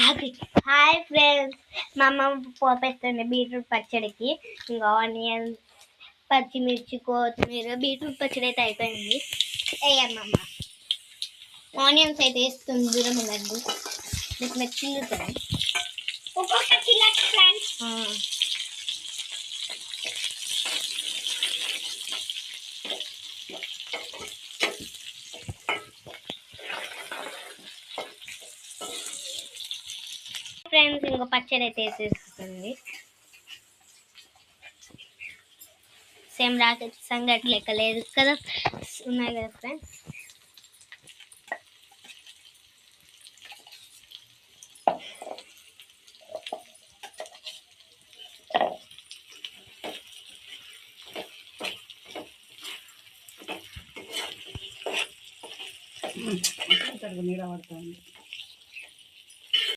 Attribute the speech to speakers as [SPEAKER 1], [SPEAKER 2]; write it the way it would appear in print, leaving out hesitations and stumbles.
[SPEAKER 1] Hi friends, మా అమ్మ పోపేస్తుంది beetroot పచ్చడికి. ఇంకా ఆనియన్స్, పచ్చిమిర్చి, కొత్తిమీర. బీట్రూట్ పచ్చడి అయితే అయిపోయింది. వేయమ్మమ్మ ఆనియన్స్ అయితే వేస్తుంది. దూరం ఉందండి, మీకు చిల్లుతుంది. ఒక్కొక్క చిల్లటి ఫ్రెండ్స్. ఫ్రెండ్స్ ఇంకో పచ్చడి అయితే వేసేస్తుంది. సేమ్ రాకెట్ సంగటి లెక్క లేదు కదా, ఉన్నాయి కదా ఫ్రెండ్స్.
[SPEAKER 2] నీడ పడుతుంది.